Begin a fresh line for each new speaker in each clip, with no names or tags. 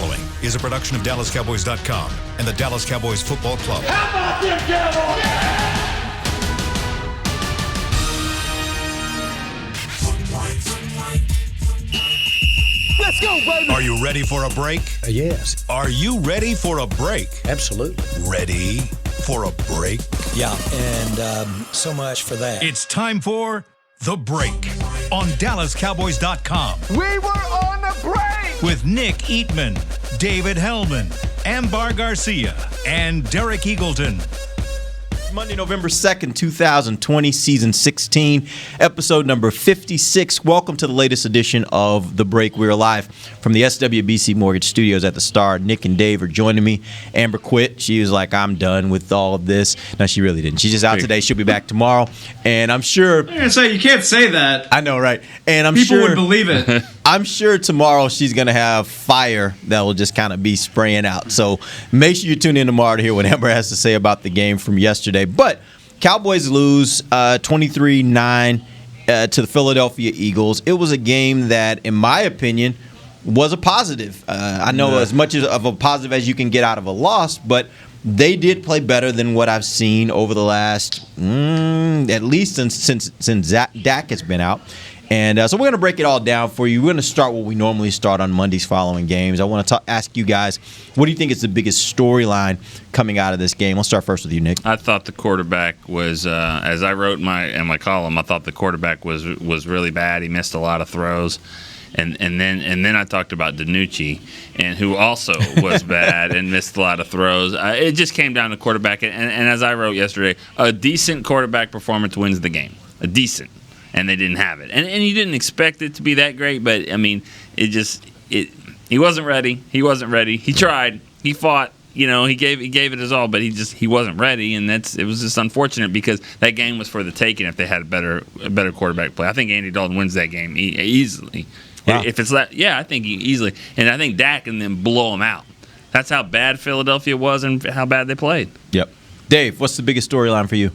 following is a production of DallasCowboys.com and the Dallas Cowboys Football Club.
How about them Cowboys?
Let's go, baby.
Are you ready for a break?
Yes.
Are you ready for a break?
Absolutely.
Ready for a break?
Yeah, and so much for that.
It's time for The Break on DallasCowboys.com
We were on the break.
with Nick Eatman, David Hellman, Ambar Garcia, and Derek Eagleton.
Monday, November 2nd, 2020, Season 16, Episode number 56. Welcome to the latest edition of The Break. We're live from the SWBC Mortgage Studios at the Star. Nick and Dave are joining me. Amber quit. She was like, I'm done with all of this. No, she really didn't. She's just out today. She'll be back tomorrow. And I'm sure...
I'm going to say, you can't say that.
I know, right? And I'm
People
sure...
would believe it.
I'm sure tomorrow she's going to have fire that will just kind of be spraying out. So make sure you tune in tomorrow to hear what Amber has to say about the game from yesterday. But Cowboys lose 23-9 to the Philadelphia Eagles. It was a game that, in my opinion, was a positive. I know as much of a positive as you can get out of a loss, but they did play better than what I've seen over the last, at least since Dak has been out. And so we're going to break it all down for you. We're going to start what we normally start on Mondays following games. I want to ask you guys, what do you think is the biggest storyline coming out of this game? I'll start first with you, Nick.
I thought the quarterback was, as I wrote in my column, I thought the quarterback was really bad. He missed a lot of throws. And then I talked about DiNucci, and who also was bad and missed a lot of throws. It just came down to quarterback. And as I wrote yesterday, a decent quarterback performance wins the game. A decent. And they didn't have it. And you didn't expect it to be that great, but, I mean, he wasn't ready. He wasn't ready. He tried. He fought. You know, he gave it his all, but he wasn't ready, and it was just unfortunate because that game was for the taking if they had a better quarterback play. I think Andy Dalton wins that game easily. Wow. If it's that, yeah, I think easily. And I think Dak can then blow him out. That's how bad Philadelphia was and how bad they played.
Yep. Dave, what's the biggest storyline for you?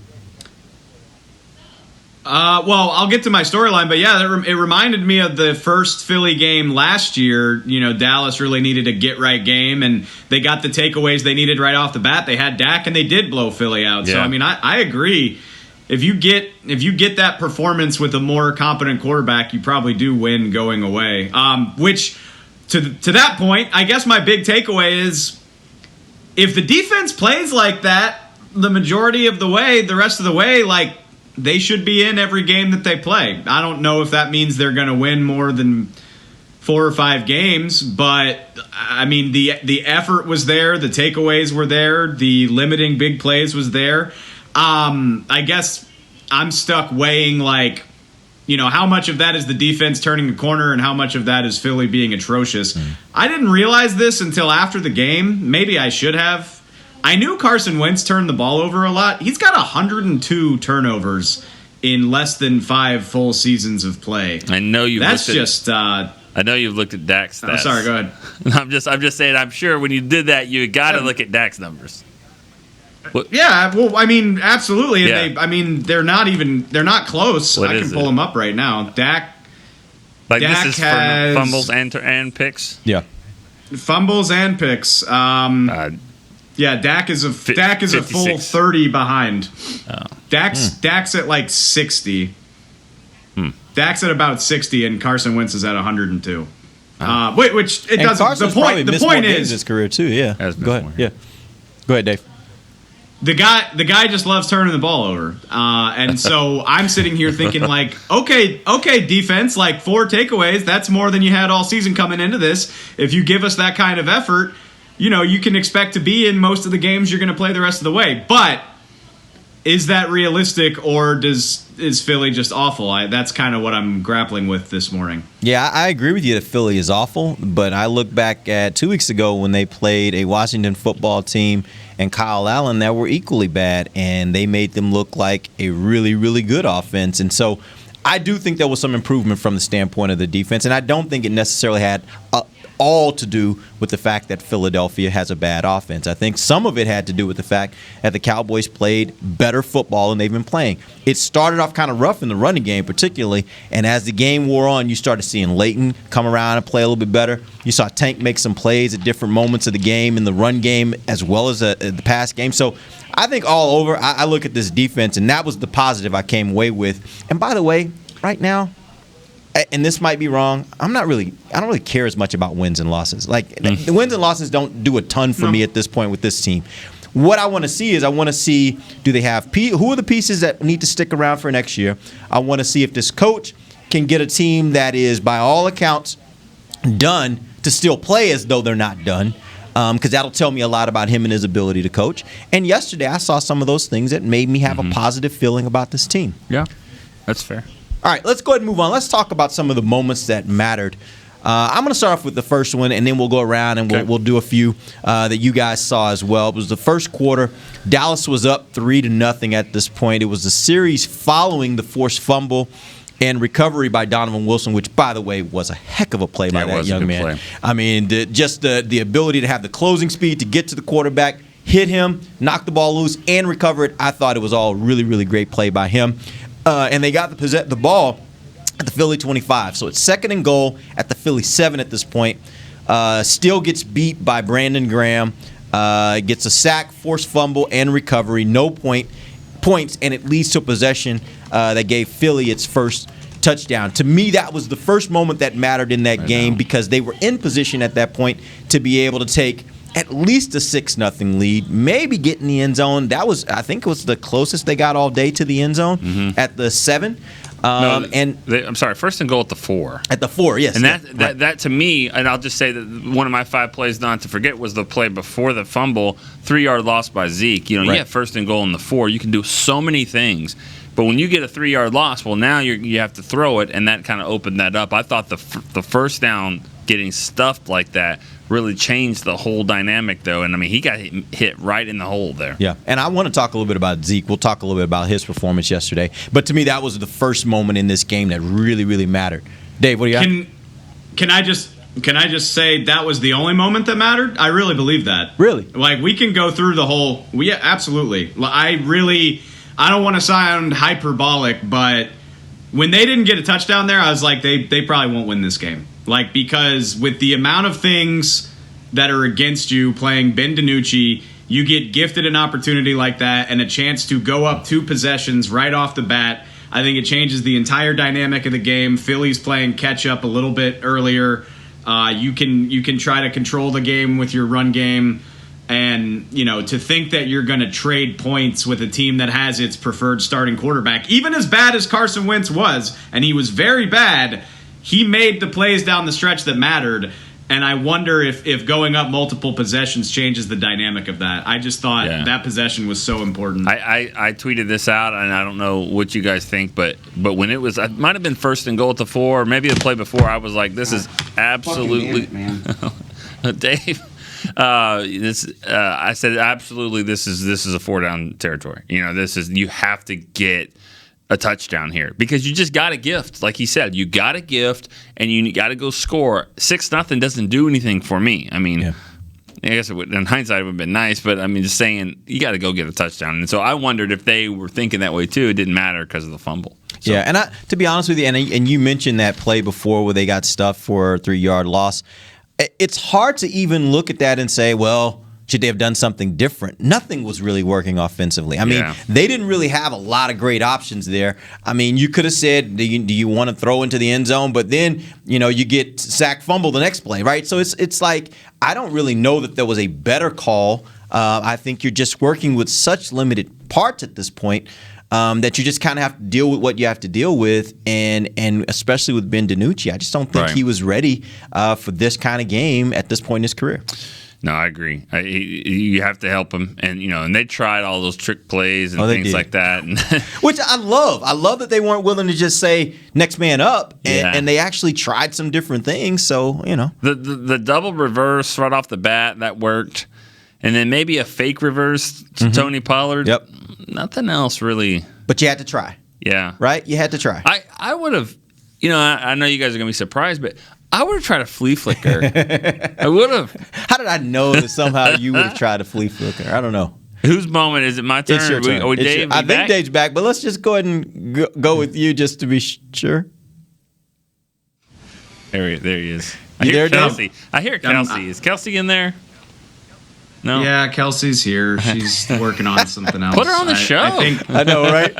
Well, I'll get to my storyline, but yeah, it reminded me of the first Philly game last year. You know, Dallas really needed a get-right game, and they got the takeaways they needed right off the bat. They had Dak, and they did blow Philly out. Yeah. So, I mean, I agree. If you get that performance with a more competent quarterback, you probably do win going away. Which, to that point, I guess my big takeaway is if the defense plays like that the majority of the way, the rest of the way, like, they should be in every game that they play. I don't know if that means they're going to win more than 4 or 5 games, but I mean the effort was there, the takeaways were there, the limiting big plays was there. I guess I'm stuck weighing like, you know, how much of that is the defense turning the corner and how much of that is Philly being atrocious. I didn't realize this until after the game. Maybe I should have. I knew Carson Wentz turned the ball over a lot. He's got 102 turnovers in less than 5 full seasons of play.
I know you've
That's
looked
just.
I know you've looked at Dak's stats.
I'm sorry. Go ahead.
I'm just saying. I'm sure when you did that, you got to look at Dak's numbers.
Yeah, well, I mean, absolutely. And
Yeah.
they're not close.
What
I can pull them up right now. Dak
This is
has
for fumbles and picks.
Yeah.
Fumbles and picks. Yeah, Dak is a full 30 behind.
Oh.
Dak's at like 60. Dak's at about 60, and Carson Wentz is at 102. Which it doesn't. The point is
his career too. Yeah. Go ahead. Yeah. Go ahead, Dave.
The guy just loves turning the ball over, and so I'm sitting here thinking like, okay, defense, like 4 takeaways. That's more than you had all season coming into this. If you give us that kind of effort, you know, you can expect to be in most of the games you're going to play the rest of the way. But is that realistic, or is Philly just awful? That's kind of what I'm grappling with this morning.
Yeah, I agree with you that Philly is awful, but I look back at 2 weeks ago when they played a Washington football team and Kyle Allen that were equally bad, and they made them look like a really, really good offense. And so I do think there was some improvement from the standpoint of the defense, and I don't think it necessarily had all to do with the fact that Philadelphia has a bad offense. I think some of it had to do with the fact that the Cowboys played better football than they've been playing. It started off kind of rough in the running game particularly, and as the game wore on, you started seeing Leighton come around and play a little bit better. You saw Tank make some plays at different moments of the game in the run game as well as the pass game. So I think all over, I look at this defense, and that was the positive I came away with. And by the way, right now, and this might be wrong, I don't really care as much about wins and losses. Like, the wins and losses don't do a ton for me at this point with this team. What I want to see, do they have who are the pieces that need to stick around for next year? I want to see if this coach can get a team that is, by all accounts, done to still play as though they're not done, because that'll tell me a lot about him and his ability to coach. And yesterday I saw some of those things that made me have a positive feeling about this team.
Yeah, that's fair.
All right, let's go ahead and move on. Let's talk about some of the moments that mattered. I'm going to start off with the first one, and then we'll go around and we'll do a few that you guys saw as well. It was the first quarter. Dallas was up 3-0 at this point. It was the series following the forced fumble and recovery by Donovan Wilson, which, by the way, was a heck of a play by that young man.
Play.
I mean, the ability to have the closing speed to get to the quarterback, hit him, knock the ball loose, and recover it. I thought it was all really, really great play by him. And they got the ball at the Philly 25. So it's 2nd and goal at the Philly 7 at this point. Still gets beat by Brandon Graham. Gets a sack, forced fumble, and recovery. No points, and it leads to a possession that gave Philly its first touchdown. To me, that was the first moment that mattered in that game because they were in position at that point to be able to take at least a 6-0 lead, maybe get in the end zone. That was, I think, it was the closest they got all day to the end zone at the 7.
I'm sorry, 1st and goal at the 4.
At the 4, yes.
And that to me, and I'll just say that one of my 5 plays not to forget was the play before the fumble, 3-yard loss by Zeke. You have 1st and goal in the 4. You can do so many things. But when you get a 3-yard loss, well, now you have to throw it, and that kind of opened that up. I thought the first down getting stuffed like that really changed the whole dynamic, though. And, I mean, he got hit right in the hole there. Yeah, and I want to talk a little bit about Zeke. We'll talk a little bit about his performance yesterday. But to me, that was the first moment in this game that really, really mattered. Dave, what do you got?
Can I just say that was the only moment that mattered? I really believe that.
Really?
Like, we can go through the whole – yeah, absolutely. I don't want to sound hyperbolic, but when they didn't get a touchdown there, I was like, they probably won't win this game. Like, because with the amount of things that are against you playing Ben DiNucci, you get gifted an opportunity like that and a chance to go up 2 possessions right off the bat. I think it changes the entire dynamic of the game. Philly's playing catch up a little bit earlier. You can try to control the game with your run game. And, to think that you're going to trade points with a team that has its preferred starting quarterback, even as bad as Carson Wentz was, and he was very bad, he made the plays down the stretch that mattered. And I wonder if going up multiple possessions changes the dynamic of that. I just thought that possession was so important.
I tweeted this out, and I don't know what you guys think, but when it might have been 1st and goal at the 4, or maybe the play before, I was like, this is absolutely – man. Dave – I said absolutely. This is a 4-down territory. You have to get a touchdown here because you just got a gift, like he said. You got a gift, and you got to go score. 6-0 doesn't do anything for me. I mean, I guess in hindsight it would have been nice, but I mean, just saying you got to go get a touchdown. And so I wondered if they were thinking that way too. It didn't matter because of the fumble. So.
Yeah, and to be honest with you, and you mentioned that play before where they got stuffed for a 3-yard loss. It's hard to even look at that and say, well, should they have done something different? Nothing was really working offensively. I mean, they didn't really have a lot of great options there. I mean, you could have said, do you want to throw into the end zone? But then, you get sack fumble the next play, right? So it's like I don't really know that there was a better call. I think you're just working with such limited parts at this point. That you just kind of have to deal with what you have to deal with, and especially with Ben DiNucci. I just don't think he was ready for this kind of game at this point in his career.
No, I agree. You have to help him, and they tried all those trick plays and things like that,
which I love. I love that they weren't willing to just say next man up, and they actually tried some different things. So
the double reverse right off the bat that worked, and then maybe a fake reverse to Tony Pollard.
Yep.
Nothing else really.
But you had to try.
Yeah.
Right? You had to try.
I would have, I know you guys are going to be surprised, but I would have tried a flea flicker. I would have.
How did I know that somehow you would have tried a flea flicker? I don't know.
Whose moment is it? My turn.
It's your turn.
Dave,
I think Dave's back, but let's just go ahead and go with you just to be sure.
There he is. I
You
hear
there,
Kelsey.
Dave?
I hear Kelsey. Is Kelsey in there? No.
Yeah, Kelsey's here. She's working on something else.
Put her on the show.
I think
I know, right?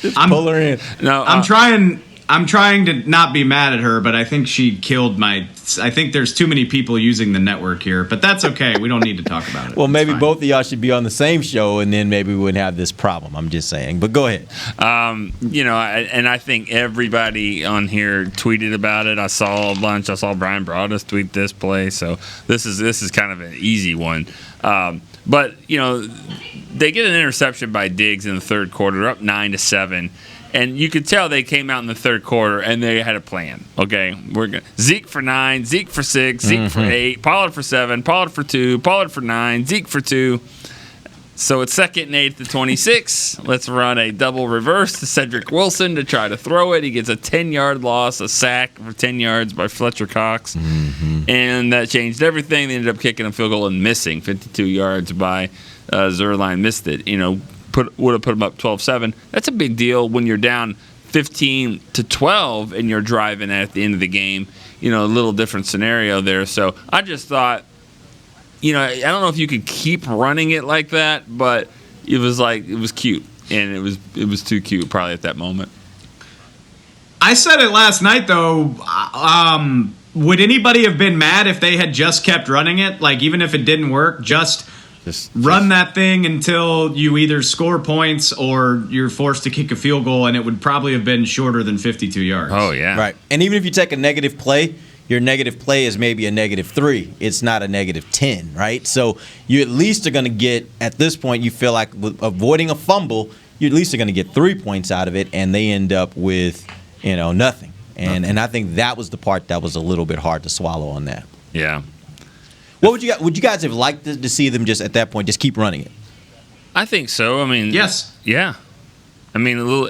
Just pull her in.
No,
I'm trying to not be mad at her, but I think she killed my. I think there's too many people using the network here, but that's okay. We don't need to talk about it.
Well,
It's
maybe
fine.
both of y'all should be on the same show, and then maybe we wouldn't have this problem. I'm just saying. But go ahead.
I think everybody on here tweeted about it. I saw a bunch. I saw Brian Broaddus tweet this play, so this is kind of an easy one. But they get an interception by Diggs in the third quarter. They're up 9-7. And you could tell they came out in the third quarter and they had a plan. Okay, we're gonna Zeke for 9, Zeke for 6, Zeke for 8, Pollard for 7, Pollard for 2, Pollard for 9, Zeke for 2. So it's 2nd and 8 at the 26. Let's run a double reverse to Cedric Wilson to try to throw it. He gets a 10-yard loss, a sack for 10 yards by Fletcher Cox. And that changed everything. They ended up kicking a field goal and missing 52 yards by Zerline. Missed it. Would have put them up 12-7. That's a big deal when you're down 15-12 and you're driving at the end of the game. A little different scenario there. So I just thought, I don't know if you could keep running it like that, but it was cute, and it was too cute probably at that moment.
I said it last night though. Would anybody have been mad if they had just kept running it? Like even if it didn't work, just run that thing until you either score points or you're forced to kick a field goal, and it would probably have been shorter than 52 yards.
Oh, yeah.
Right. And even if you take a negative play, your negative play is maybe a -3. It's not a -10, right? So you at least are going to get, at this point, you feel like with avoiding a fumble, you at least are going to get 3 points out of it, and they end up with, nothing. And I think that was the part that was a little bit hard to swallow on that.
Yeah.
What would you guys have liked to see them just at that point just keep running it?
I think so. I mean,
Yes.
Yeah. I mean, a little,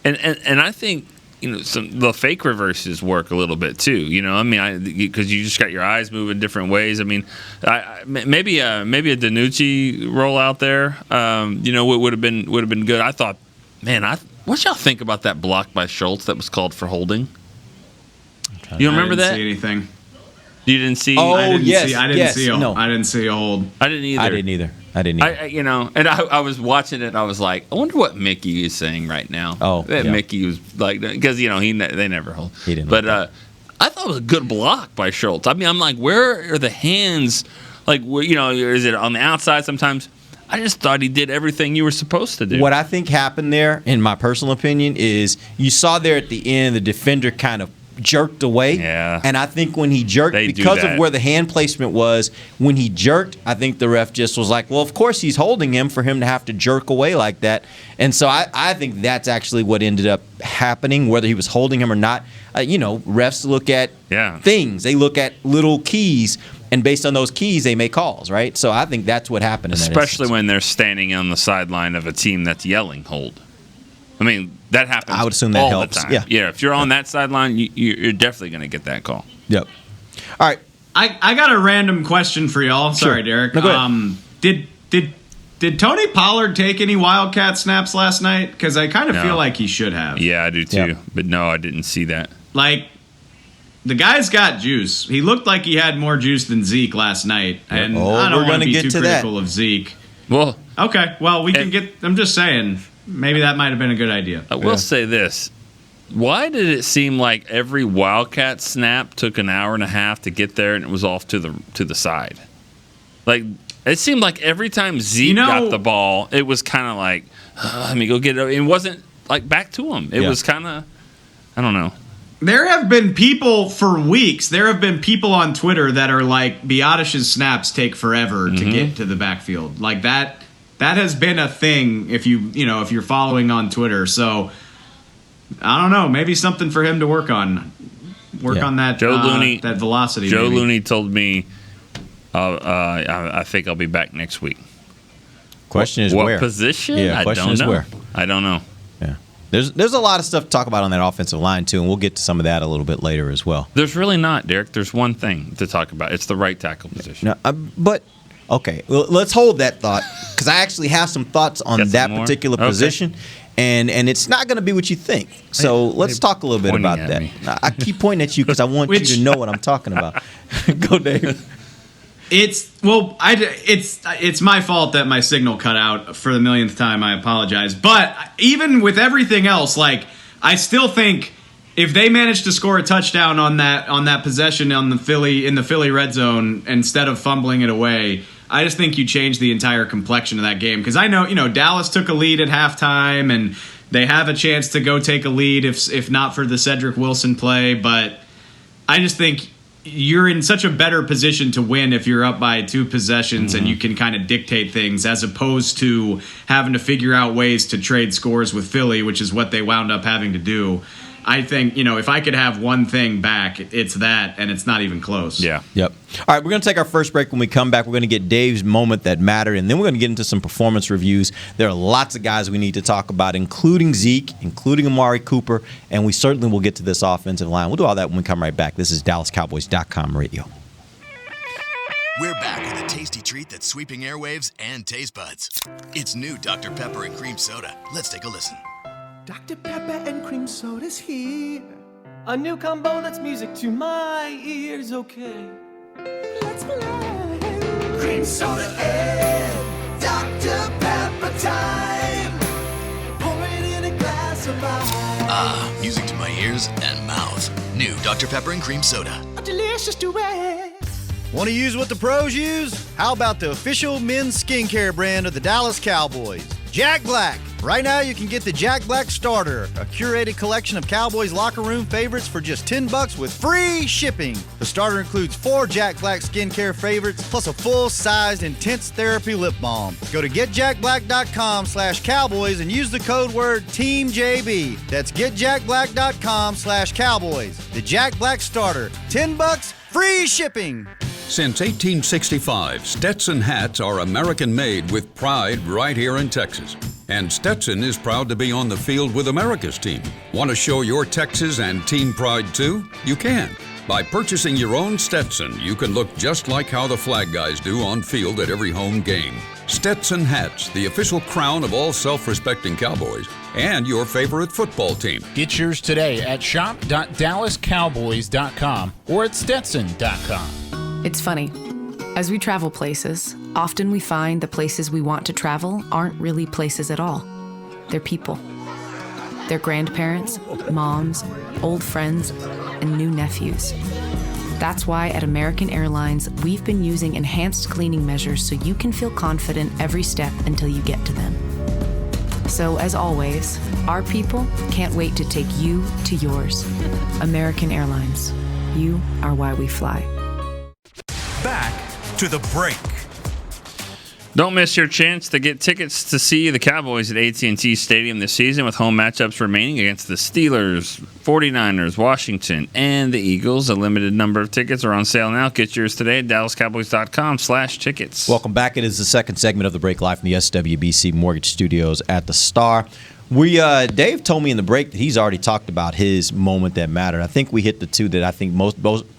and I think the fake reverses work a little bit too. Because you just got your eyes moving different ways. I mean, maybe a DiNucci roll out there. Would have been good. I thought, man, what y'all think about that block by Schultz that was called for holding? You remember that?
I didn't see anything.
You didn't see?
Oh,
I didn't
yes,
see. I didn't
yes,
see.
no.
I didn't see a hold.
I didn't either.
I didn't either.
And I was watching it. And I was like, I wonder what Mickey is saying right now.
Oh,
that
yeah.
Mickey was like, because they never hold.
He didn't.
But I thought it was a good block by Schultz. I mean, I'm like, where are the hands? Like, is it on the outside sometimes? I just thought he did everything you were supposed to do.
What I think happened there, in my personal opinion, is you saw there at the end the defender kind of jerked away.
Yeah.
And I think when he jerked,
They do
because
that.
of where the hand placement was, when he jerked, I think the ref just was like, well, of course he's holding him for him to have to jerk away like that. And so I think that's actually what ended up happening, whether he was holding him or not. Refs look at things. They look at little keys. And based on those keys, they make calls, right? So I think that's what happened in that
Especially
instance.
when they're standing on the sideline of a team that's yelling hold. I mean, that happens
I would assume that
all
helps.
the time.
Yeah.
If you're on that sideline, you're definitely going to get that call.
Yep. All right.
I got a random question for y'all. Sorry, Derek.
No, go ahead.
Did Tony Pollard take any Wildcat snaps last night? Because I kind of
No.
feel like he should have.
Yeah, I do too.
Yep.
But no, I didn't see that.
Like, the guy's got juice. He looked like he had more juice than Zeke last night. And
Oh,
I
we're
don't want
gonna
to be
get
too
to that.
critical of Zeke.
Well,
Okay, well, we can
And-
get... I'm just saying, maybe that might have been a good idea.
I will say this. Why did it seem like every Wildcat snap took an hour and a half to get there and it was off to the side? Like, it seemed like every time Zeke got the ball, it was kind of like, let me go get it. It wasn't like back to him. It was kind of, I don't know.
There have been people for weeks. There have been people on Twitter that are like, Biadish's snaps take forever to get to the backfield. Like that has been a thing. If if you're following on Twitter, so I don't know. Maybe something for him to work on. On that.
Joe Looney,
that velocity.
Joe
maybe.
Looney told me, I think I'll be back next week.
Question is
what
where?
position?
Yeah,
I
question
don't
is
know.
where?
I don't know.
Yeah. There's a lot of stuff to talk about on that offensive line, too, and we'll get to some of that a little bit later as well.
There's really not, Derek. There's one thing to talk about. It's the right tackle position.
No, but, okay, well, let's hold that thought, because I actually have some thoughts on that particular position, and it's not going to be what you think. So let's talk a little bit about that. I keep pointing at you because I want you to know what I'm talking about. Go, Dave.
It's my fault that my signal cut out for the millionth time. I apologize. But even with everything else, like, I still think if they manage to score a touchdown on that possession in the Philly red zone instead of fumbling it away, I just think you change the entire complexion of that game. Because I know, Dallas took a lead at halftime and they have a chance to go take a lead if not for the Cedric Wilson play, but I just think you're in such a better position to win if you're up by 2 possessions and you can kind of dictate things, as opposed to having to figure out ways to trade scores with Philly, which is what they wound up having to do. I think, if I could have one thing back, it's that, and it's not even close.
Yeah.
Yep. All right, we're going to take our first break. When we come back, we're going to get Dave's moment that mattered, and then we're going to get into some performance reviews. There are lots of guys we need to talk about, including Zeke, including Amari Cooper, and we certainly will get to this offensive line. We'll do all that when we come right back. This is DallasCowboys.com radio.
We're back with a tasty treat that's sweeping airwaves and taste buds. It's new Dr. Pepper and Cream Soda. Let's take a listen.
Dr. Pepper and Cream Soda's here. A new combo that's music to my ears, okay. Let's play. Cream Soda and Dr. Pepper time. Pour it in a glass of ice.
Music to my ears and mouth. New Dr. Pepper and Cream Soda.
A delicious duet.
Want to use what the pros use? How about the official men's skincare brand of the Dallas Cowboys, Jack Black? Right now, you can get the Jack Black Starter, a curated collection of Cowboys locker room favorites for just $10 with free shipping. The starter includes 4 Jack Black skincare favorites, plus a full-sized intense therapy lip balm. Go to getjackblack.com/Cowboys and use the code word TEAMJB. That's getjackblack.com/Cowboys. The Jack Black Starter, $10, free shipping.
Since 1865, Stetson hats are American-made with pride right here in Texas. And Stetson is proud to be on the field with America's team. Want to show your Texas and team pride too? You can. By purchasing your own Stetson, you can look just like how the flag guys do on field at every home game. Stetson hats, the official crown of all self-respecting Cowboys, and your favorite football team.
Get yours today at shop.dallascowboys.com or at stetson.com.
It's funny. As we travel places, often we find the places we want to travel aren't really places at all. They're people. They're grandparents, moms, old friends, and new nephews. That's why at American Airlines, we've been using enhanced cleaning measures so you can feel confident every step until you get to them. So as always, our people can't wait to take you to yours. American Airlines. You are why we fly.
Back to the break.
Don't miss your chance to get tickets to see the Cowboys at AT&T Stadium this season, with home matchups remaining against the Steelers, 49ers, Washington, and the Eagles. A limited number of tickets are on sale now. Get yours today at DallasCowboys.com/tickets.
Welcome back. It is the second segment of the break, live from the SWBC Mortgage Studios at the Star. Dave told me in the break that he's already talked about his moment that mattered. I think we hit the two that I think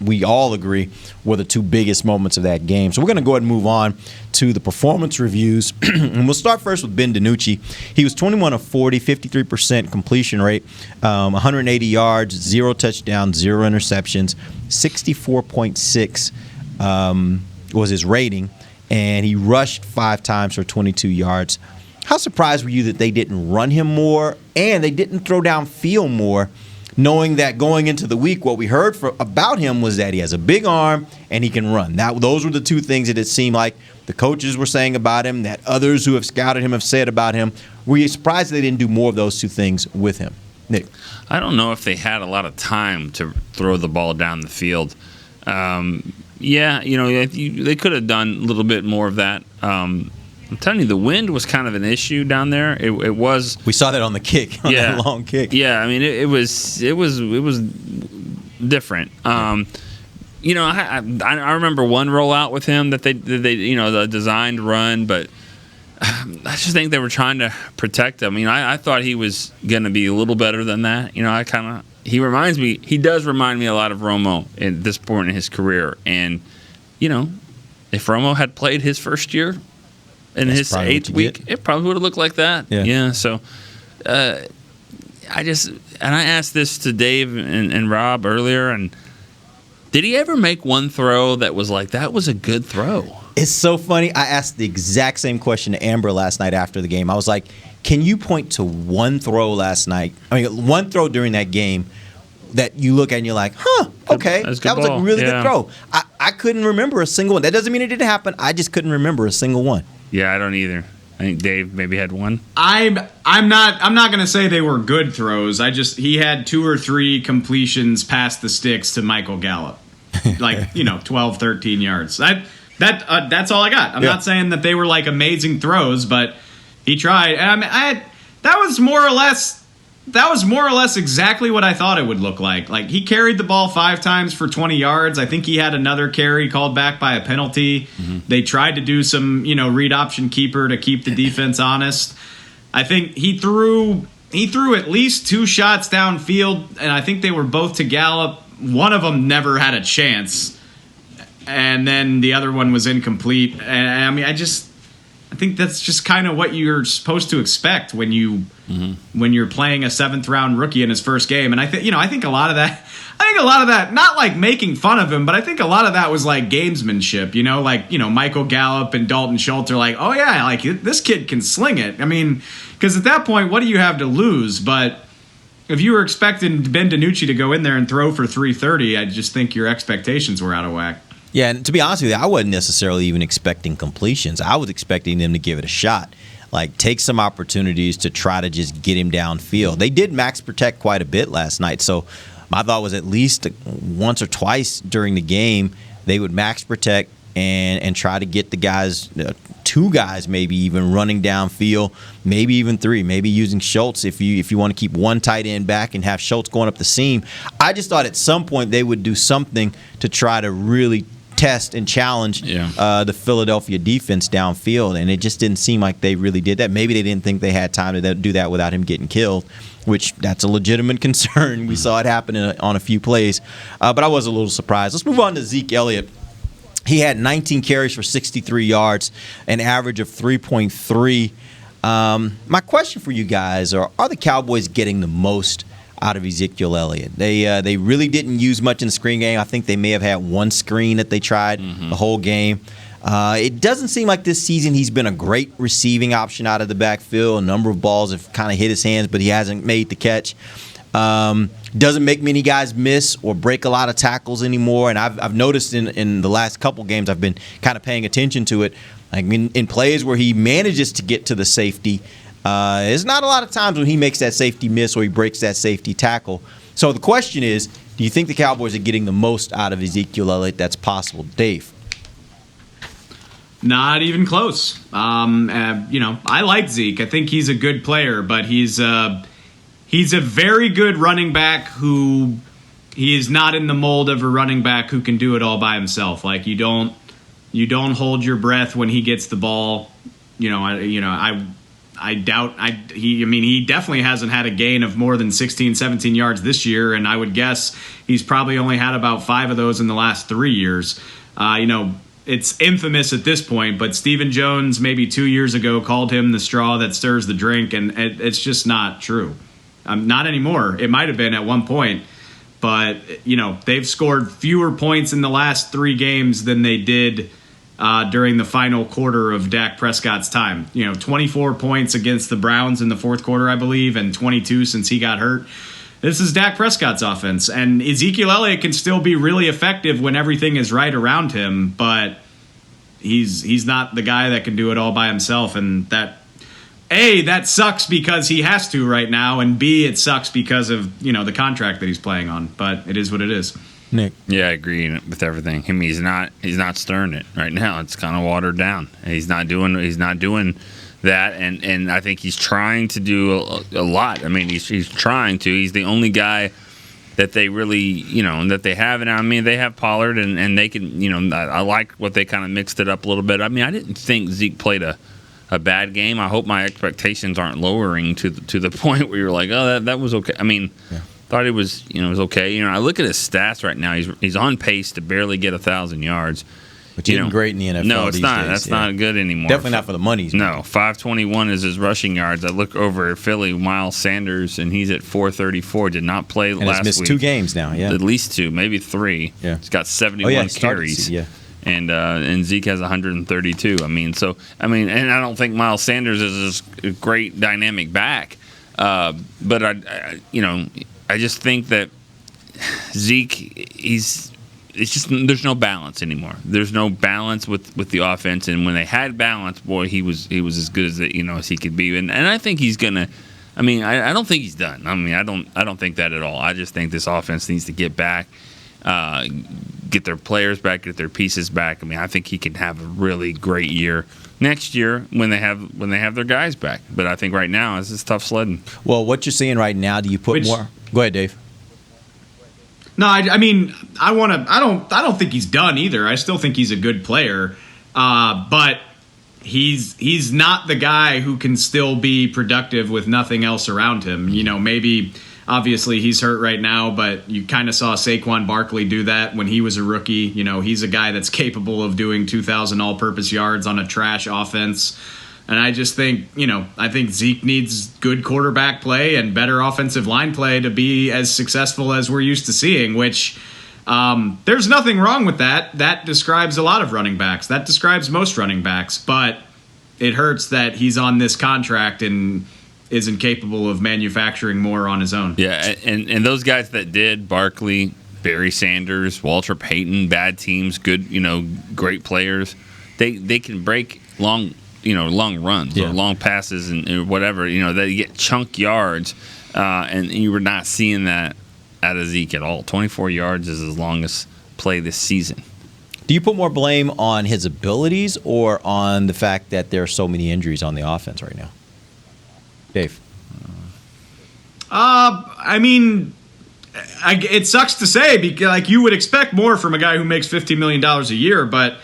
we all agree were the two biggest moments of that game. So we're going to go ahead and move on to the performance reviews. And we'll start first with Ben DiNucci. He was 21 of 40, 53% completion rate, 180 yards, 0 touchdowns, 0 interceptions, 64.6 was his rating, and he rushed 5 times for 22 yards. How surprised were you that they didn't run him more and they didn't throw downfield more, knowing that going into the week, what we heard about him was that he has a big arm and he can run? Those were the two things that it seemed like the coaches were saying about him, that others who have scouted him have said about him. Were you surprised they didn't do more of those two things with him? Nick?
I don't know if they had a lot of time to throw the ball down the field. They could have done a little bit more of that. I'm telling you, the wind was kind of an issue down there. It was.
We saw that on the kick, that long kick.
Yeah, I mean, it was different. I remember one rollout with him that they the designed run, but I just think they were trying to protect him. I thought he was going to be a little better than that. He does remind me a lot of Romo at this point in his career. And, if Romo had played his first year in his 8th week, it probably would have looked like that. Yeah. So I asked this to Dave and Rob earlier, and did he ever make one throw that was like, that was a good throw?
It's so funny. I asked the exact same question to Amber last night after the game. I was like, can you point to one throw last night? One throw during that game that you look at and you're like, okay, that was a really good throw. I couldn't remember a single one. That doesn't mean it didn't happen. I just couldn't remember a single one.
Yeah, I don't either. I think Dave maybe had one.
I'm not going to say they were good throws. He had 2 or 3 completions past the sticks to Michael Gallup. 12, 13 yards. That's all I got. I'm not saying that they were like amazing throws, but he tried. And that was more or less exactly what I thought it would look like. Like, he carried the ball 5 times for 20 yards. I think he had another carry called back by a penalty. Mm-hmm. They tried to do some, read option keeper to keep the defense honest. I think he threw at least 2 shots downfield, and I think they were both to Gallup. One of them never had a chance, and then the other one was incomplete. And I think that's just kind of what you're supposed to expect when you're playing a 7th round rookie in his first game. And I think a lot of that, not like making fun of him, but I think a lot of that was like gamesmanship. Michael Gallup and Dalton Schultz are like, oh yeah, like this kid can sling it. Because at that point, what do you have to lose? But if you were expecting Ben DiNucci to go in there and throw for 330, I just think your expectations were out of whack.
Yeah, and to be honest with you, I wasn't necessarily even expecting completions. I was expecting them to give it a shot, like take some opportunities to try to just get him downfield. They did max protect quite a bit last night, so my thought was at least once or twice during the game they would max protect and try to get the guys, 2 guys maybe even running downfield, maybe even 3, maybe using Schultz if you want to keep one tight end back and have Schultz going up the seam. I just thought at some point they would do something to try to really test and challenge the Philadelphia defense downfield, and it just didn't seem like they really did that. Maybe they didn't think they had time to do that without him getting killed, which that's a legitimate concern. We saw it happen on a few plays, but I was a little surprised. Let's move on to Zeke Elliott. He had 19 carries for 63 yards, an average of 3.3. My question for you guys are the Cowboys getting the most out of Ezekiel Elliott? They really didn't use much in the screen game. I think they may have had one screen that they tried the whole game. It doesn't seem like this season he's been a great receiving option out of the backfield. A number of balls have kind of hit his hands, but he hasn't made the catch. Doesn't make many guys miss or break a lot of tackles anymore. And I've noticed in the last couple games, I've been kind of paying attention to it. In plays where he manages to get to the safety, there's not a lot of times when he makes that safety miss or he breaks that safety tackle. So the question is, do you think the Cowboys are getting the most out of Ezekiel Elliott that's possible? Dave?
Not even close. I like Zeke. I think he's a good player, but he's a very good running back who he is not in the mold of a running back who can do it all by himself. Like you don't hold your breath when he gets the ball. I doubt he definitely hasn't had a gain of more than 16, 17 yards this year, and I would guess he's probably only had about 5 of those in the last 3 years. It's infamous at this point, but Stephen Jones maybe 2 years ago called him the straw that stirs the drink, and it's just not true. Not anymore. It might have been at one point, but they've scored fewer points in the last 3 games than they did during the final quarter of Dak Prescott's time. 24 points against the Browns in the fourth quarter, I believe, and 22 since he got hurt. This is Dak Prescott's offense, and Ezekiel Elliott can still be really effective when everything is right around him, but he's not the guy that can do it all by himself, and that sucks because he has to right now, and B, it sucks because of the contract that he's playing on. But it is what it is.
Nick?
Yeah, I agree with everything. He's not stirring it right now. It's kind of watered down. He's not doing that, and I think he's trying to do a lot. I mean, he's trying to. He's the only guy that they really that they have. And I mean, they have Pollard, and they can I like what they kind of mixed it up a little bit. I mean, I didn't think Zeke played a a bad game. I hope my expectations aren't lowering to the point where you're like, oh, that was okay. I mean, thought it was okay. I look at his stats right now. He's on pace to barely get 1,000 yards.
Which isn't great in the NFL.
No, it's
these
not.
days.
That's not good anymore.
Definitely not for the money.
No, 521 is his rushing yards. I look over at Philly, Miles Sanders, and he's at 434. Did not play last week.
And he's missed 2 games now. Yeah,
at least 2, maybe 3.
Yeah,
he's got 71 carries. And Zeke has 132. And I don't think Miles Sanders is a great dynamic back. But I just think that Zeke, it's just there's no balance anymore. There's no balance with the offense, and when they had balance, boy, he was as good as he could be. And I think he's gonna. I don't think he's done. I don't think that at all. I just think this offense needs to get back, get their players back, get their pieces back. I think he can have a really great year next year when they have their guys back. But I think right now this is tough sledding.
Well, what you're seeing right now, do you put more? Go ahead, Dave.
No, I don't think he's done either. I still think he's a good player, but he's not the guy who can still be productive with nothing else around him. Maybe obviously he's hurt right now, but you kind of saw Saquon Barkley do that when he was a rookie. He's a guy that's capable of doing 2,000 all-purpose yards on a trash offense. And I just think, I think Zeke needs good quarterback play and better offensive line play to be as successful as we're used to seeing, which there's nothing wrong with that. That describes a lot of running backs. That describes most running backs. But it hurts that he's on this contract and isn't capable of manufacturing more on his own.
Yeah, and those guys that did, Barkley, Barry Sanders, Walter Payton, bad teams, good, great players, they can break long runs or long passes and whatever. They get chunk yards, and you were not seeing that out of Zeke at all. 24 yards is his longest play this season.
Do you put more blame on his abilities or on the fact that there are so many injuries on the offense right now? Dave?
It sucks to say because you would expect more from a guy who makes $50 million a year, but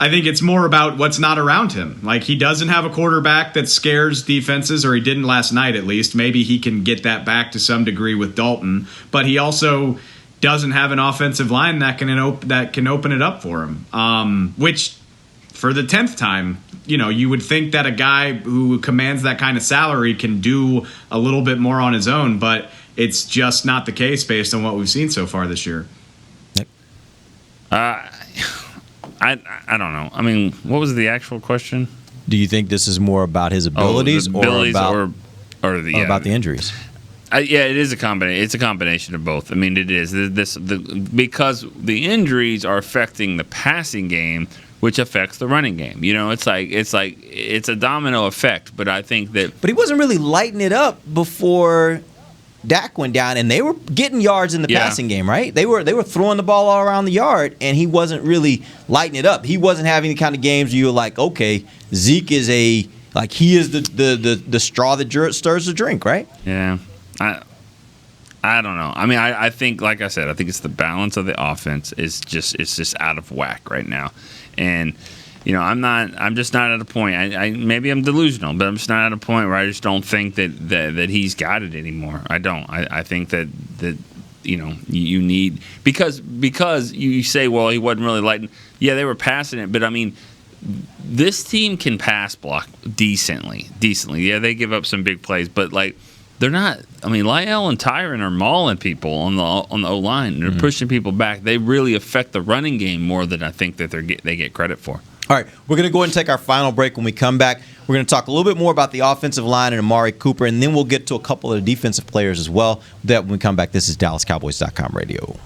I think it's more about what's not around him. He doesn't have a quarterback that scares defenses, or he didn't last night at least. Maybe he can get that back to some degree with Dalton, but he also doesn't have an offensive line that can open it up for him. Which, for the 10th time, you would think that a guy who commands that kind of salary can do a little bit more on his own, but it's just not the case based on what we've seen so far this year.
I don't know. What was the actual question?
Do you think this is more about his abilities, or about the injuries?
It is a combination. It's a combination of both. It is because the injuries are affecting the passing game, which affects the running game. It's a domino effect. But I think that.
But he wasn't really lighting it up before Dak went down, and they were getting yards in the passing game, right? They were throwing the ball all around the yard, and he wasn't really lighting it up. He wasn't having the kind of games where you're like, okay, Zeke is he is the straw that stirs the drink, right?
Yeah, I don't know. I think, like I said, I think it's the balance of the offense it's just out of whack right now, and. I'm just not at a point. Maybe I'm delusional, but I'm just not at a point where I just don't think that he's got it anymore. I don't. I think that you need because you say, well, he wasn't really lighting. Yeah, they were passing it, but this team can pass block decently. Yeah, they give up some big plays, but they're not. Lyle and Tyron are mauling people on the O-line. They're pushing people back. They really affect the running game more than I think that they get credit for.
All right, we're going to go ahead and take our final break. When we come back, we're going to talk a little bit more about the offensive line and Amari Cooper, and then we'll get to a couple of the defensive players as well. When we come back, this is DallasCowboys.com radio.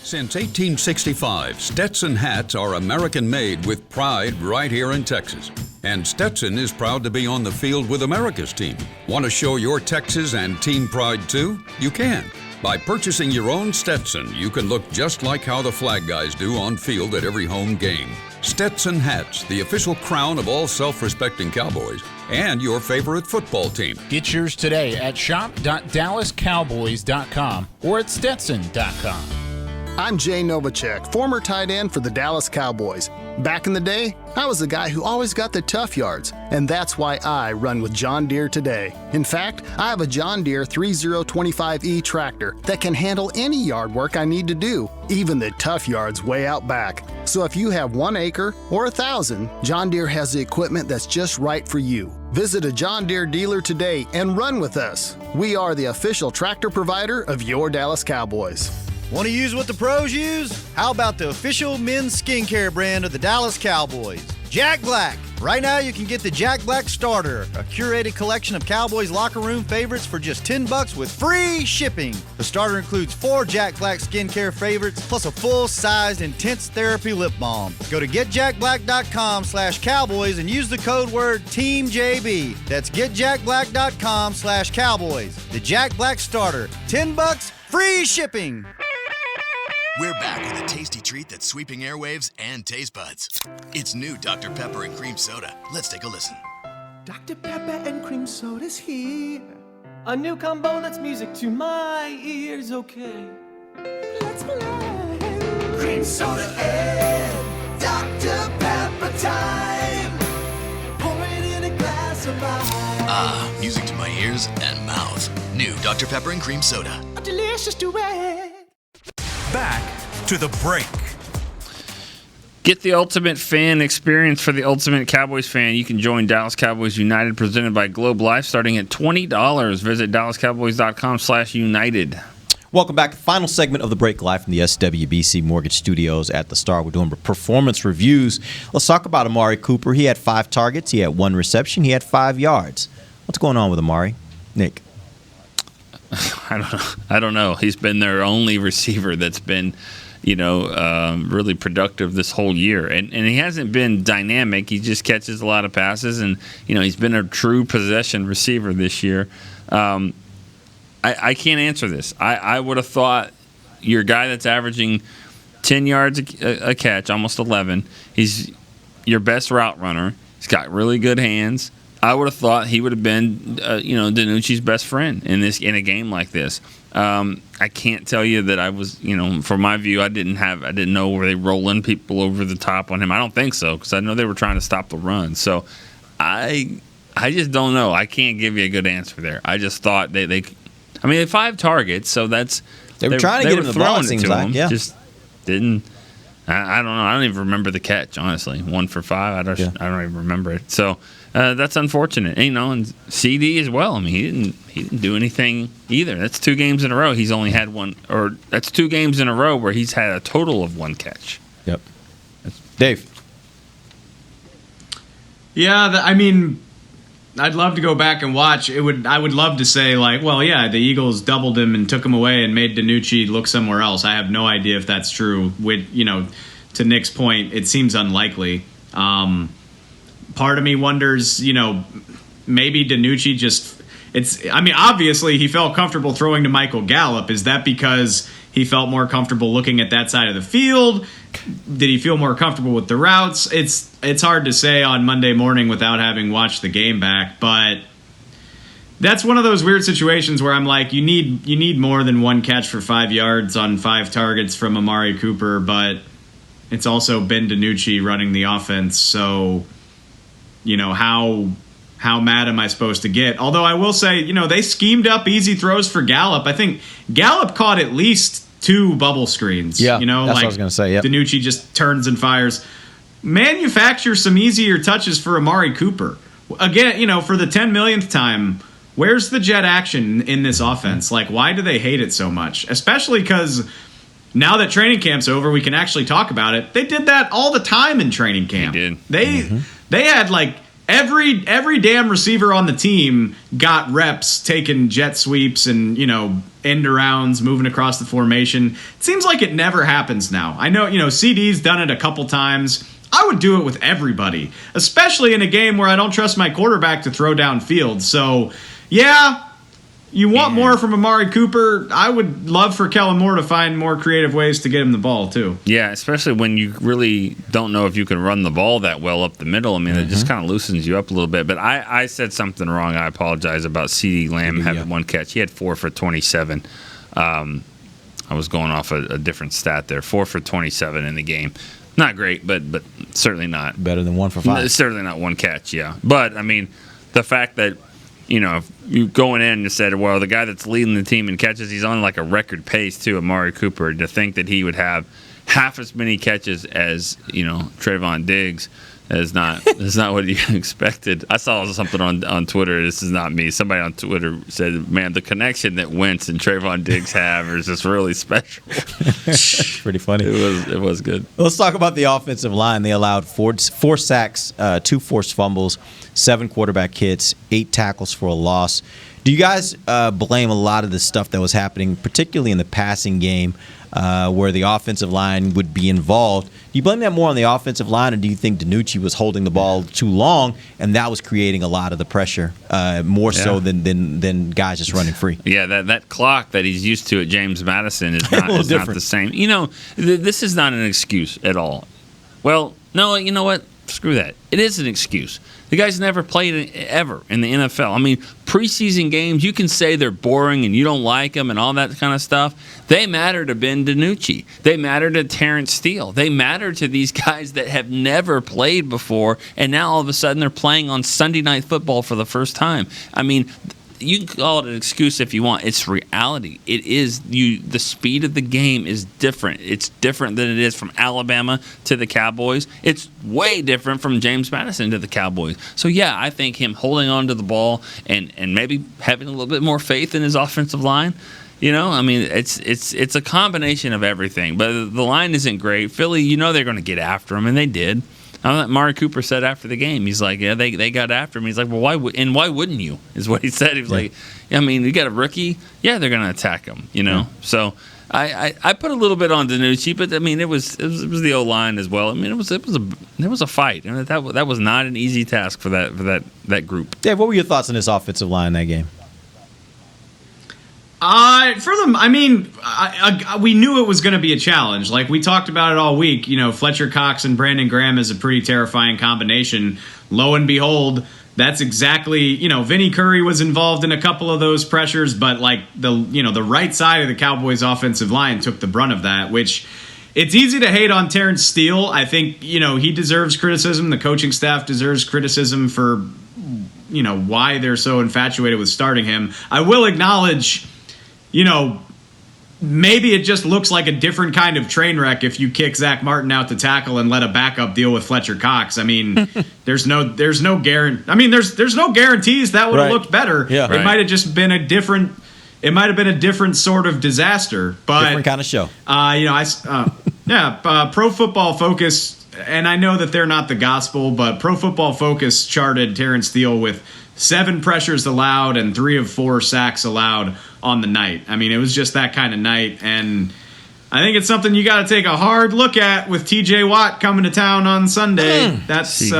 Since 1865, Stetson hats are American-made with pride right here in Texas. And Stetson is proud to be on the field with America's team. Want to show your Texas and team pride too? You can. By purchasing your own Stetson, you can look just like how the flag guys do on field at every home game. Stetson hats, the official crown of all self-respecting Cowboys, and your favorite football team.
Get yours today at shop.dallascowboys.com or at stetson.com.
I'm Jay Novacek, former tight end for the Dallas Cowboys.
Back in the day, I was the guy who always got the tough yards, and that's why I run with John Deere today. In fact, I have a John Deere 3025E tractor that can handle any yard work I need to do, even the tough yards way out back. So if you have 1 acre or 1,000, John Deere has the equipment that's just right for you. Visit a John Deere dealer today and run with us. We are the official tractor provider of your Dallas Cowboys.
Want to use what the pros use? How about the official men's skincare brand of the Dallas Cowboys? Jack Black. Right now you can get the Jack Black Starter, a curated collection of Cowboys locker room favorites for just $10 with free shipping. The starter includes 4 Jack Black skincare favorites plus a full-sized intense therapy lip balm. Go to getjackblack.com/cowboys and use the code word TEAMJB. That's getjackblack.com/cowboys. The Jack Black Starter, $10, free shipping.
We're back with a tasty treat that's sweeping airwaves and taste buds. It's new Dr. Pepper and Cream Soda. Let's take a listen.
Dr. Pepper and cream soda's here. A new combo that's music to my ears, okay. Let's play. Cream soda and Dr. Pepper time. Pour it in a glass of ice.
Ah, music to my ears and mouth. New Dr. Pepper and Cream Soda.
A delicious duet.
Back to the break.
Get the ultimate fan experience for the ultimate Cowboys fan. You can join Dallas Cowboys United presented by Globe Life starting at $20. Visit DallasCowboys.com/united.
Welcome back. Final segment of the break live from the SWBC Mortgage Studios at the Star. We're doing performance reviews. Let's talk about Amari Cooper. He had 5 targets. He had 1 reception. He had 5 yards. What's going on with Amari? Nick?
I don't know. He's been their only receiver that's been, really productive this whole year. And he hasn't been dynamic. He just catches a lot of passes. And, he's been a true possession receiver this year. I can't answer this. I would have thought your guy that's averaging 10 yards a catch, almost 11, he's your best route runner. He's got really good hands. I would have thought he would have been, DiNucci's best friend in a game like this. I can't tell you that I was, from my view, I didn't know were they rolling people over the top on him. I don't think so because I know they were trying to stop the run. So I just don't know. I can't give you a good answer there. I just thought they had 5 targets, so that's
they were trying to get him the ball. It seems like, yeah, just
didn't. I don't know. I don't even remember the catch, honestly. 1 for 5. I don't even remember it. So that's unfortunate. And CD as well. I mean, he didn't do anything either. That's 2 games in a row. He's only had 1, or that's 2 games in a row where he's had a total of 1 catch.
Yep. Dave.
Yeah, I'd love to go back and watch. I would love to say the Eagles doubled him and took him away and made DiNucci look somewhere else. I have no idea if that's true. With to Nick's point, it seems unlikely. Part of me wonders, maybe DiNucci just. Obviously he felt comfortable throwing to Michael Gallup. Is that because he felt more comfortable looking at that side of the field? Did he feel more comfortable with the routes? It's hard to say on Monday morning without having watched the game back, but that's one of those weird situations where I'm like, you need more than 1 catch for 5 yards on 5 targets from Amari Cooper, but it's also Ben DiNucci running the offense, so how mad am I supposed to get? Although I will say, they schemed up easy throws for Gallup. I think Gallup caught at least 2 bubble screens.
Yeah, that's what I was going to say. Yep.
DiNucci just turns and fires. Manufacture some easier touches for Amari Cooper. Again, for the 10 millionth time, where's the jet action in this offense? Why do they hate it so much? Especially because now that training camp's over, we can actually talk about it. They did that all the time in training camp.
They did.
They had every damn receiver on the team got reps taking jet sweeps and, end arounds, moving across the formation. It seems like it never happens now. I know, CD's done it a couple times. I would do it with everybody, especially in a game where I don't trust my quarterback to throw downfield. So, yeah, you want more from Amari Cooper. I would love for Kellen Moore to find more creative ways to get him the ball, too.
Yeah, especially when you really don't know if you can run the ball that well up the middle. It just kind of loosens you up a little bit. But I said something wrong. I apologize about CeeDee Lamb having 1 catch. He had 4 for 27. I was going off a different stat there. 4 for 27 in the game. Not great, but certainly not
better than 1 for 5.
Certainly not one catch, yeah. But I mean, the fact that if you going in and said, well, the guy that's leading the team in catches, he's on like a record pace too, Amari Cooper. To think that he would have half as many catches as Trayvon Diggs is not what you expected. I saw something on Twitter. This is not me. Somebody on Twitter said, "Man, the connection that Wentz and Trayvon Diggs have is just really special."
It's pretty funny.
It was good.
Let's talk about the offensive line. They allowed four sacks, 2 forced fumbles, 7 quarterback hits, 8 tackles for a loss. Do you guys blame a lot of the stuff that was happening, particularly in the passing game, where the offensive line would be involved? Do you blame that more on the offensive line, or do you think DiNucci was holding the ball too long, and that was creating a lot of the pressure, more so than guys just running free?
Yeah, that clock that he's used to at James Madison is not the same. This is not an excuse at all. Well, no, you know what? Screw that. It is an excuse. The guy's never played ever in the NFL. I mean, preseason games, you can say they're boring and you don't like them and all that kind of stuff. They matter to Ben DiNucci. They matter to Terrence Steele. They matter to these guys that have never played before, and now all of a sudden they're playing on Sunday Night Football for the first time. I mean, you can call it an excuse if you want. It's reality. It is the speed of the game is different. It's different than it is from Alabama to the Cowboys. It's way different from James Madison to the Cowboys. So yeah, I think him holding on to the ball and maybe having a little bit more faith in his offensive line. I mean, it's a combination of everything. But the line isn't great. Philly, they're going to get after him, and they did. Amari Cooper said after the game, he's like, yeah, they got after him. He's like, well, why wouldn't you? Is what he said. He was like, I mean, you got a rookie, yeah, they're going to attack him, So I put a little bit on DiNucci, but I mean, it was the O line as well. I mean, it was a fight, and that was not an easy task for that group.
Dave, what were your thoughts on this offensive line in that game?
For them, I mean, we knew it was going to be a challenge. Like, we talked about it all week. Fletcher Cox and Brandon Graham is a pretty terrifying combination. Lo and behold, that's exactly, Vinny Curry was involved in a couple of those pressures, but like the right side of the Cowboys offensive line took the brunt of that, which it's easy to hate on Terrence Steele. I think, he deserves criticism. The coaching staff deserves criticism for, why they're so infatuated with starting him. I will acknowledge, maybe it just looks like a different kind of train wreck if you kick Zach Martin out to tackle and let a backup deal with Fletcher Cox. I mean, there's no guarantee. I mean, there's no guarantees that would have looked better.
Yeah,
it might have just been a different. It might have been a different sort of disaster, but
different kind of show.
Pro Football Focus, and I know that they're not the gospel, but Pro Football Focus charted Terrence Steele with 7 pressures allowed and 3 of 4 sacks allowed on the night. I mean, it was just that kind of night, and I think it's something you got to take a hard look at with T.J. Watt coming to town on Sunday. That's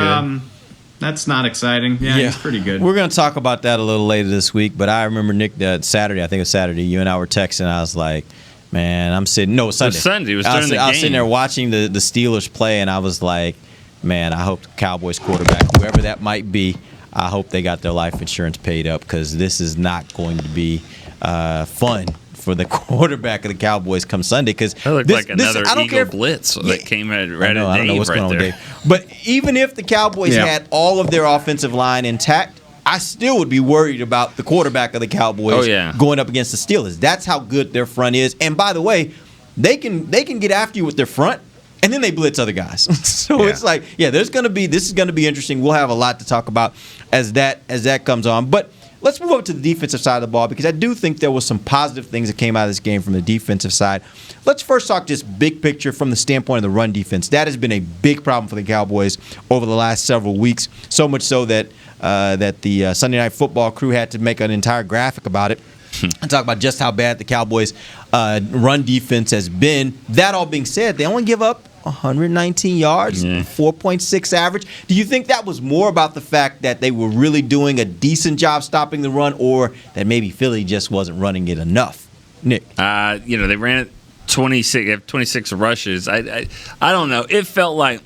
not exciting. Yeah, he's pretty good.
We're going to talk about that a little later this week, but I remember, Nick, Saturday, I think it was Saturday, you and I were texting, and I was like, man, I'm sitting – no, it was Sunday.
It was Sunday. It was during the game.
I was sitting there watching the Steelers play, and I was like, man, I hope the Cowboys quarterback, whoever that might be, I hope they got their life insurance paid up, because this is not going to be fun for the quarterback of the Cowboys come Sunday. Because
that looked like another Eagle blitz that came right at Dave.
I don't know what's going on with Dave. But even if the Cowboys had all of their offensive line intact, I still would be worried about the quarterback of the Cowboys going up against the Steelers. That's how good their front is. And by the way, they can get after you with their front, and then they blitz other guys. So it's like, this is going to be interesting. We'll have a lot to talk about as that comes on. But let's move over to the defensive side of the ball, because I do think there was some positive things that came out of this game from the defensive side. Let's first talk just big picture from the standpoint of the run defense. That has been a big problem for the Cowboys over the last several weeks, so much so that the Sunday Night Football crew had to make an entire graphic about it and talk about just how bad the Cowboys' run defense has been. That all being said, they only give up 119 yards, 4.6 average. Do you think that was more about the fact that they were really doing a decent job stopping the run, or that maybe Philly just wasn't running it enough? Nick?
They ran it 26 rushes. I don't know. It felt like,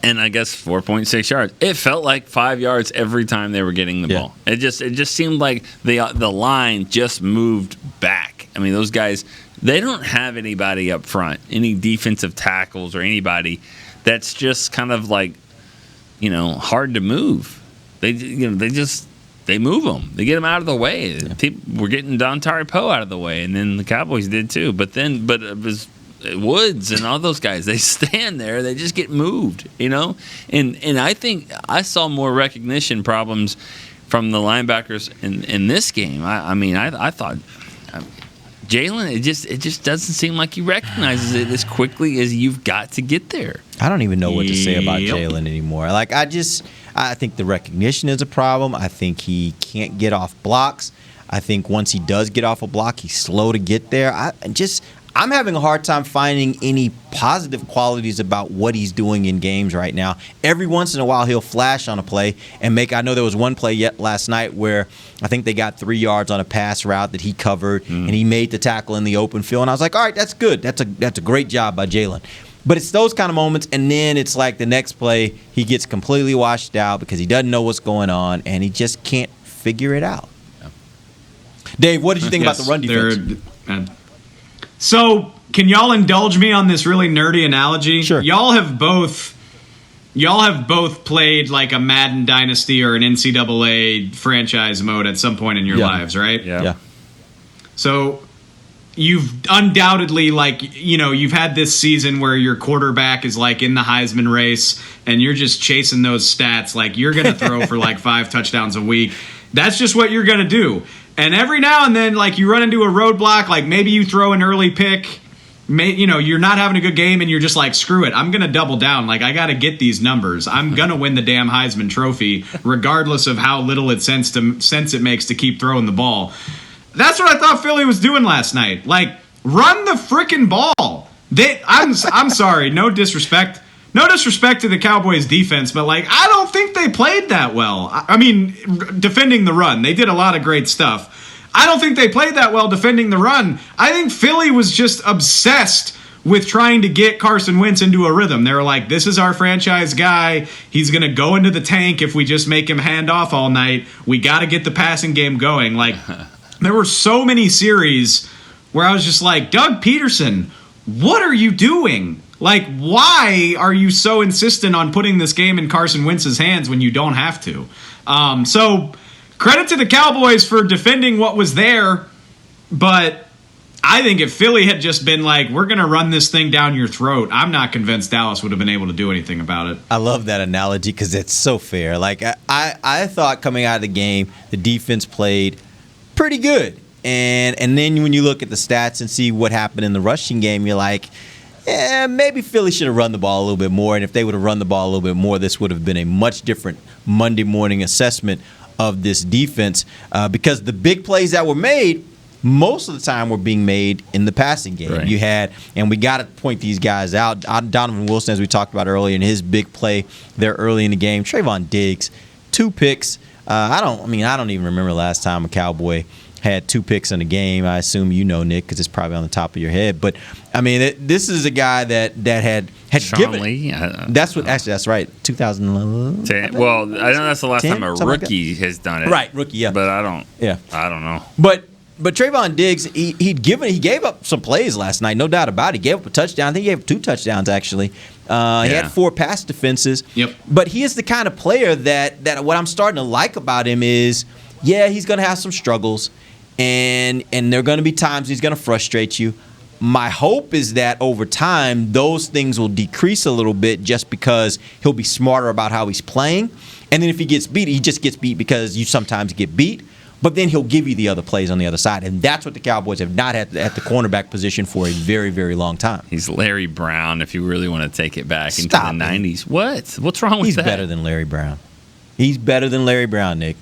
and I guess 4.6 yards. It felt like 5 yards every time they were getting the ball. It just seemed like the line just moved back. I mean, those guys they don't have anybody up front, any defensive tackles or anybody that's just kind of like, hard to move. They move them. They get them out of the way. People were getting Dontari Poe out of the way, and then the Cowboys did too. But it was Woods and all those guys. They stand there. They just get moved, And I think I saw more recognition problems from the linebackers in this game. I thought Jalen, it just doesn't seem like he recognizes it as quickly as you've got to get there.
I don't even know what to say about Jalen anymore. I think the recognition is a problem. I think he can't get off blocks. I think once he does get off a block, he's slow to get there. I'm having a hard time finding any positive qualities about what he's doing in games right now. Every once in a while, he'll flash on a play and I know there was one play last night where I think they got 3 yards on a pass route that he covered, and he made the tackle in the open field. And I was like, all right, that's good. That's a great job by Jalen. But it's those kind of moments, and then it's like the next play, he gets completely washed out because he doesn't know what's going on, and he just can't figure it out. Yeah. Dave, what did you think about the run defense?
So, can y'all indulge me on this really nerdy analogy?
Sure.
Y'all have both played like a Madden Dynasty or an NCAA franchise mode at some point in your lives, right?
Yeah.
So, you've undoubtedly, you've had this season where your quarterback is like in the Heisman race and you're just chasing those stats. Like, you're going to throw for 5 touchdowns a week. That's just what you're going to do. And every now and then, you run into a roadblock, maybe you throw an early pick, you're not having a good game and you're just like, screw it, I'm going to double down. I got to get these numbers. I'm going to win the damn Heisman Trophy, regardless of how little sense it makes to keep throwing the ball. That's what I thought Philly was doing last night. Run the freaking ball. I'm sorry, no disrespect. No disrespect to the Cowboys defense, but I don't think they played that well. I mean, defending the run. They did a lot of great stuff. I don't think they played that well defending the run. I think Philly was just obsessed with trying to get Carson Wentz into a rhythm. They were like, this is our franchise guy. He's going to go into the tank if we just make him hand off all night. We got to get the passing game going. There were so many series where I was just like, Doug Peterson, what are you doing? Why are you so insistent on putting this game in Carson Wentz's hands when you don't have to? So, credit to the Cowboys for defending what was there, but I think if Philly had just been we're going to run this thing down your throat, I'm not convinced Dallas would have been able to do anything about it.
I love that analogy because it's so fair. I thought coming out of the game, the defense played pretty good. And then when you look at the stats and see what happened in the rushing game, you're like, maybe Philly should have run the ball a little bit more. And if they would have run the ball a little bit more, this would have been a much different Monday morning assessment of this defense because the big plays that were made, most of the time were being made in the passing game.
Right.
You had, and we got to point these guys out. Donovan Wilson, as we talked about earlier, in his big play there early in the game. Trayvon Diggs, 2 picks. I don't even remember last time a Cowboy had 2 picks in a game. I assume you know, Nick, because it's probably on the top of your head. But this is a guy that had
Sean
given.
Lee?
That's right. 2011.
Well, I know that's the last
10,
time a rookie has done it.
Right, rookie. Yeah,
but I don't.
Yeah,
I don't know.
But Trayvon Diggs, he gave up some plays last night, no doubt about it. He gave up a touchdown. I think he gave up 2 touchdowns actually. He had 4 pass defenses.
Yep.
But he is the kind of player that what I'm starting to like about him is, he's going to have some struggles. And there are going to be times he's going to frustrate you. My hope is that over time, those things will decrease a little bit just because he'll be smarter about how he's playing. And then if he gets beat, he just gets beat because you sometimes get beat. But then he'll give you the other plays on the other side. And that's what the Cowboys have not had at the cornerback position for a very, very long time.
He's Larry Brown if you really want to take it back into the 90s. What's wrong with
He's
that?
He's better than Larry Brown. He's better than Larry Brown, Nick.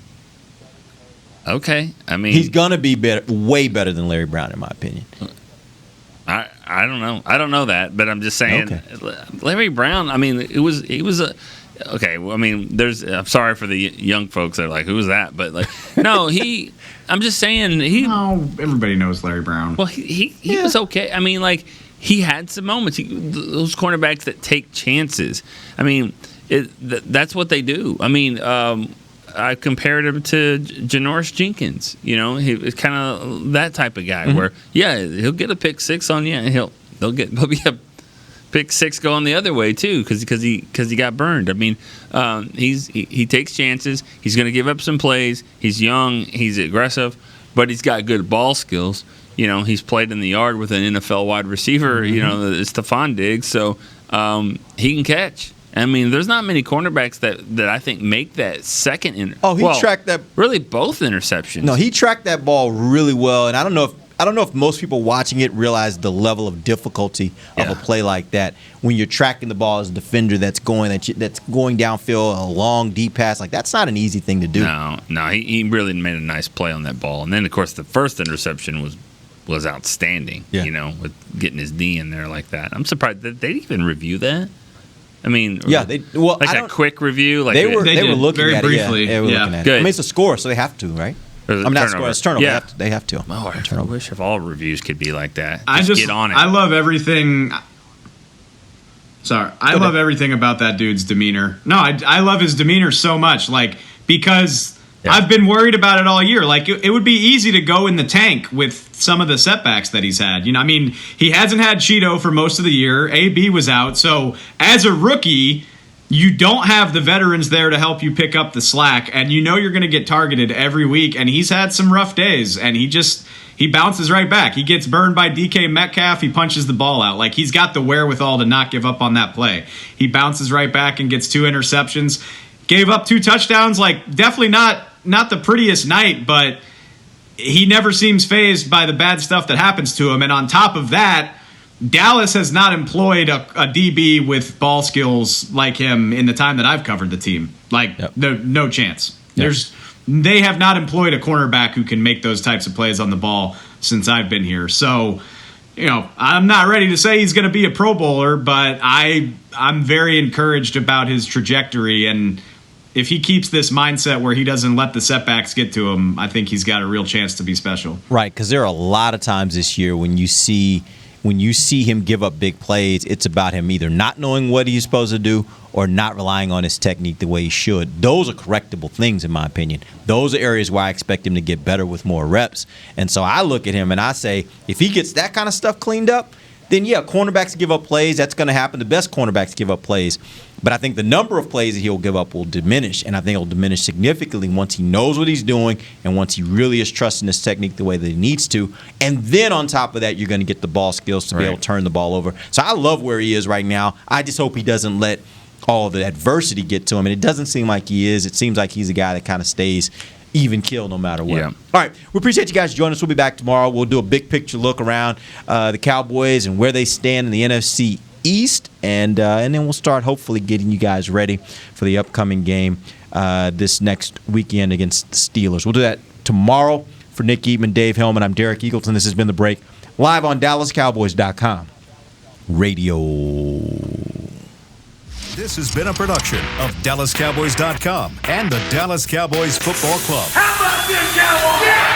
Okay,
he's gonna be better, way better than Larry Brown, in my opinion.
I don't know. I don't know that, but I'm just saying, Larry Brown. He was a. Okay, well, I'm sorry for the young folks that are like, who's that? But no, I'm just saying
No, everybody knows Larry Brown.
Well, he was okay. He had some moments. Those cornerbacks that take chances. That's what they do. I compared him to Janoris Jenkins. You know, he was kind of that type of guy where, he'll get a pick six on you, and he'll be a pick six going the other way too because he got burned. I mean, he takes chances. He's going to give up some plays. He's young. He's aggressive, but he's got good ball skills. You know, he's played in the yard with an NFL wide receiver. You know, Stephon Diggs, so he can catch. I mean, there's not many cornerbacks that I think make that second.
Tracked that.
Really, both interceptions.
No, he tracked that ball really well, and I don't know if most people watching it realize the level of difficulty of a play like that when you're tracking the ball as a defender that's going downfield, a long deep pass. Like, that's not an easy thing to do.
No, he really made a nice play on that ball, and then of course the first interception was outstanding. You know, with getting his knee in there like that. I'm surprised that they even review that. I mean, a quick review. Like
they were looking
very
at
briefly.
It. Yeah, they were looking at it. I mean, it's a score, so they have to, right? Not score, it's turnover.
Yeah.
They have to.
Oh, I wish if all reviews could be like that.
I
get on it.
I love everything. Sorry, I love everything about that dude's demeanor. No, I love his demeanor so much, like, because I've been worried about it all year. Like, it would be easy to go in the tank with some of the setbacks that he's had. You know, I mean, he hasn't had Cheeto for most of the year. AB was out, so as a rookie, you don't have the veterans there to help you pick up the slack, and you know you're going to get targeted every week, and he's had some rough days, and he bounces right back. He gets burned by DK Metcalf, he punches the ball out. Like, he's got the wherewithal to not give up on that play. He bounces right back and gets 2 interceptions. Gave up 2 touchdowns, like, definitely not the prettiest night, but he never seems fazed by the bad stuff that happens to him, and on top of that, Dallas has not employed a DB with ball skills like him in the time that I've covered the team. Like, no chance. They have not employed a cornerback who can make those types of plays on the ball since I've been here. So, you know, I'm not ready to say he's going to be a Pro Bowler, but I'm very encouraged about his trajectory. And if he keeps this mindset where he doesn't let the setbacks get to him, I think he's got a real chance to be special.
Right, because there are a lot of times this year when you see him give up big plays, it's about him either not knowing what he's supposed to do or not relying on his technique the way he should. Those are correctable things, in my opinion. Those are areas where I expect him to get better with more reps. And so I look at him and I say, if he gets that kind of stuff cleaned up, then cornerbacks give up plays. That's going to happen. The best cornerbacks give up plays. But I think the number of plays that he'll give up will diminish, and I think it'll diminish significantly once he knows what he's doing and once he really is trusting his technique the way that he needs to. And then on top of that, you're going to get the ball skills to be able to turn the ball over. So I love where he is right now. I just hope he doesn't let all of the adversity get to him, and it doesn't seem like he is. It seems like he's a guy that kind of stays even kill no matter what. All right, we appreciate you guys joining us. We'll be back tomorrow. We'll do a big picture look around the Cowboys and where they stand in the NFC East, and then we'll start hopefully getting you guys ready for the upcoming game this next weekend against the Steelers. We'll do that tomorrow. For Nick Eatman, Dave Hellman, I'm Derek Eagleton. This has been The Break, live on DallasCowboys.com radio.
This has been a production of DallasCowboys.com and the Dallas Cowboys Football Club.
How about this, Cowboys? Yeah!